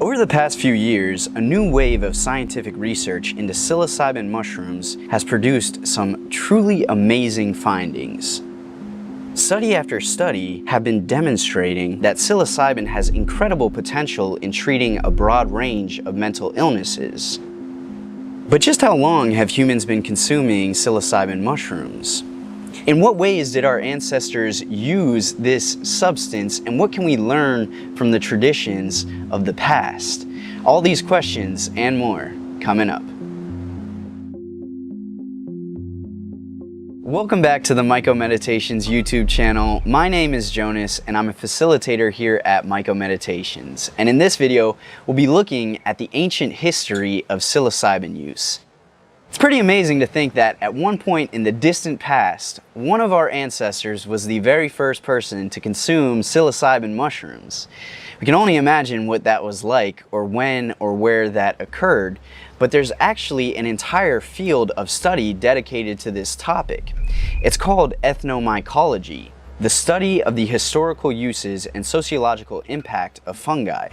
Over the past few years, a new wave of scientific research into psilocybin mushrooms has produced some truly amazing findings. Study after study have been demonstrating that psilocybin has incredible potential in treating a broad range of mental illnesses. But just how long have humans been consuming psilocybin mushrooms? In what ways did our ancestors use this substance, and what can we learn from the traditions of the past? All these questions and more coming up. Welcome back to the MycoMeditations YouTube channel. My name is Jonas and I'm a facilitator here at MycoMeditations. And in this video, we'll be looking at the ancient history of psilocybin use. It's pretty amazing to think that at one point in the distant past, one of our ancestors was the very first person to consume psilocybin mushrooms. We can only imagine what that was like, or when or where that occurred, but there's actually an entire field of study dedicated to this topic. It's called ethnomycology, the study of the historical uses and sociological impact of fungi.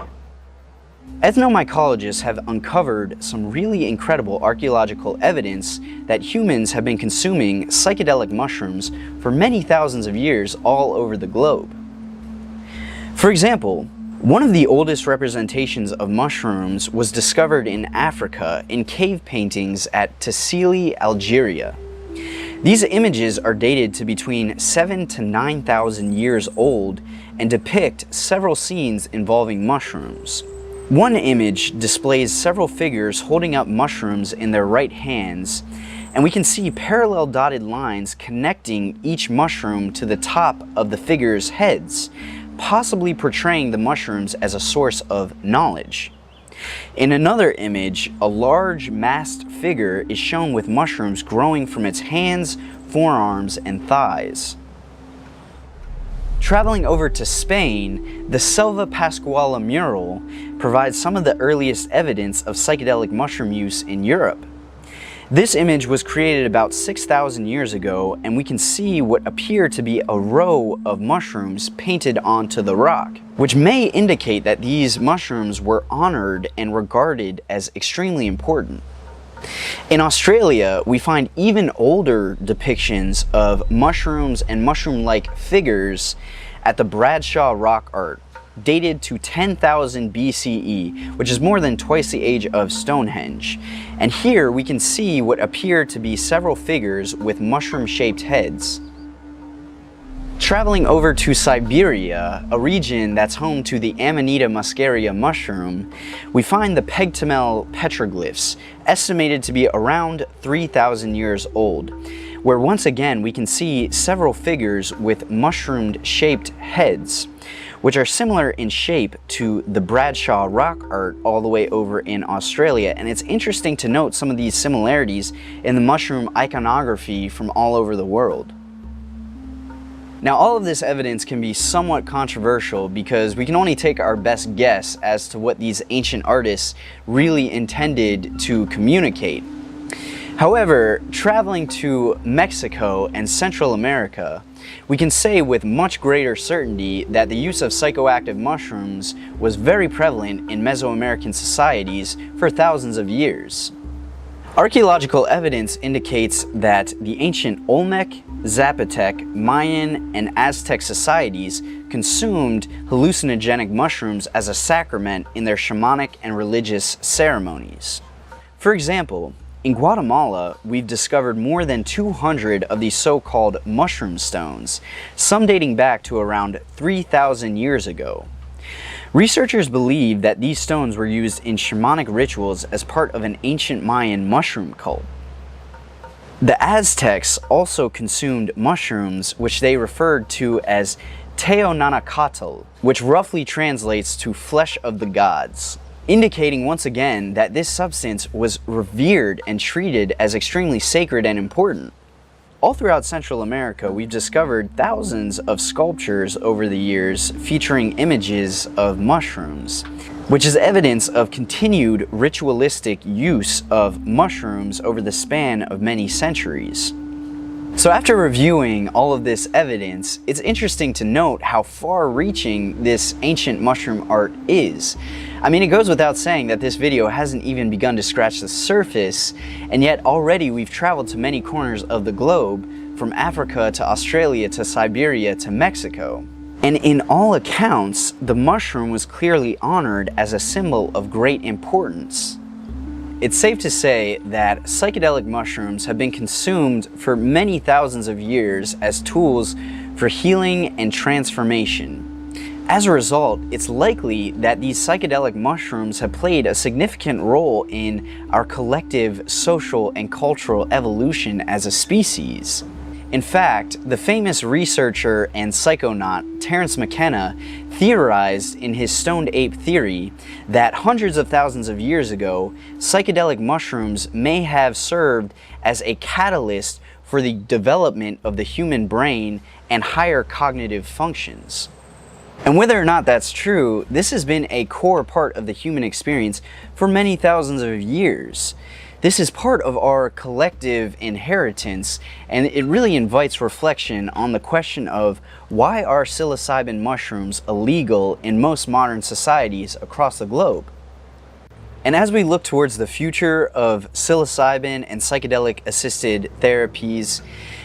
Ethnomycologists have uncovered some really incredible archaeological evidence that humans have been consuming psychedelic mushrooms for many thousands of years all over the globe. For example, one of the oldest representations of mushrooms was discovered in Africa in cave paintings at Tassili, Algeria. These images are dated to between 7,000 to 9,000 years old and depict several scenes involving mushrooms. One image displays several figures holding up mushrooms in their right hands, and we can see parallel dotted lines connecting each mushroom to the top of the figures' heads, possibly portraying the mushrooms as a source of knowledge. In another image, a large masked figure is shown with mushrooms growing from its hands, forearms, and thighs. Traveling over to Spain, the Selva Pascuala mural provides some of the earliest evidence of psychedelic mushroom use in Europe. This image was created about 6,000 years ago, and we can see what appear to be a row of mushrooms painted onto the rock, which may indicate that these mushrooms were honored and regarded as extremely important. In Australia, we find even older depictions of mushrooms and mushroom-like figures at the Bradshaw rock art, dated to 10,000 BCE, which is more than twice the age of Stonehenge. And here we can see what appear to be several figures with mushroom-shaped heads. Traveling over to Siberia, a region that's home to the Amanita muscaria mushroom, we find the Pegtamel petroglyphs, estimated to be around 3,000 years old, where once again we can see several figures with mushroom-shaped heads, which are similar in shape to the Bradshaw rock art all the way over in Australia. And it's interesting to note some of these similarities in the mushroom iconography from all over the world. Now, all of this evidence can be somewhat controversial because we can only take our best guess as to what these ancient artists really intended to communicate. However, traveling to Mexico and Central America, we can say with much greater certainty that the use of psychoactive mushrooms was very prevalent in Mesoamerican societies for thousands of years. Archaeological evidence indicates that the ancient Olmec, Zapotec, Mayan, and Aztec societies consumed hallucinogenic mushrooms as a sacrament in their shamanic and religious ceremonies. For example, in Guatemala, we've discovered more than 200 of these so-called mushroom stones, some dating back to around 3,000 years ago. Researchers believe that these stones were used in shamanic rituals as part of an ancient Mayan mushroom cult. The Aztecs also consumed mushrooms, which they referred to as teonanacatl, which roughly translates to flesh of the gods, indicating once again that this substance was revered and treated as extremely sacred and important. All throughout Central America, we've discovered thousands of sculptures over the years featuring images of mushrooms, which is evidence of continued ritualistic use of mushrooms over the span of many centuries. So after reviewing all of this evidence, it's interesting to note how far-reaching this ancient mushroom art is. I mean, it goes without saying that this video hasn't even begun to scratch the surface, and yet already we've traveled to many corners of the globe, from Africa to Australia to Siberia to Mexico. And in all accounts, the mushroom was clearly honored as a symbol of great importance. It's safe to say that psychedelic mushrooms have been consumed for many thousands of years as tools for healing and transformation. As a result, it's likely that these psychedelic mushrooms have played a significant role in our collective social and cultural evolution as a species. In fact, the famous researcher and psychonaut Terence McKenna theorized in his stoned ape theory that hundreds of thousands of years ago, psychedelic mushrooms may have served as a catalyst for the development of the human brain and higher cognitive functions. And whether or not that's true, this has been a core part of the human experience for many thousands of years. This is part of our collective inheritance, and it really invites reflection on the question of why are psilocybin mushrooms illegal in most modern societies across the globe? And as we look towards the future of psilocybin and psychedelic-assisted therapies,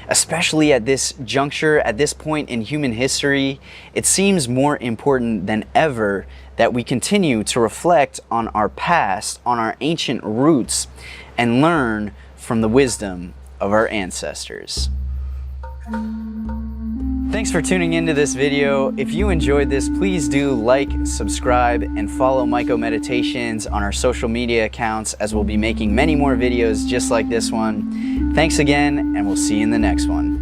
especially at this juncture, at this point in human history, it seems more important than ever that we continue to reflect on our past, on our ancient roots, and learn from the wisdom of our ancestors. Thanks for tuning into this video. If you enjoyed this, please do like, subscribe, and follow MycoMeditations on our social media accounts, as we'll be making many more videos just like this one. Thanks again, and we'll see you in the next one.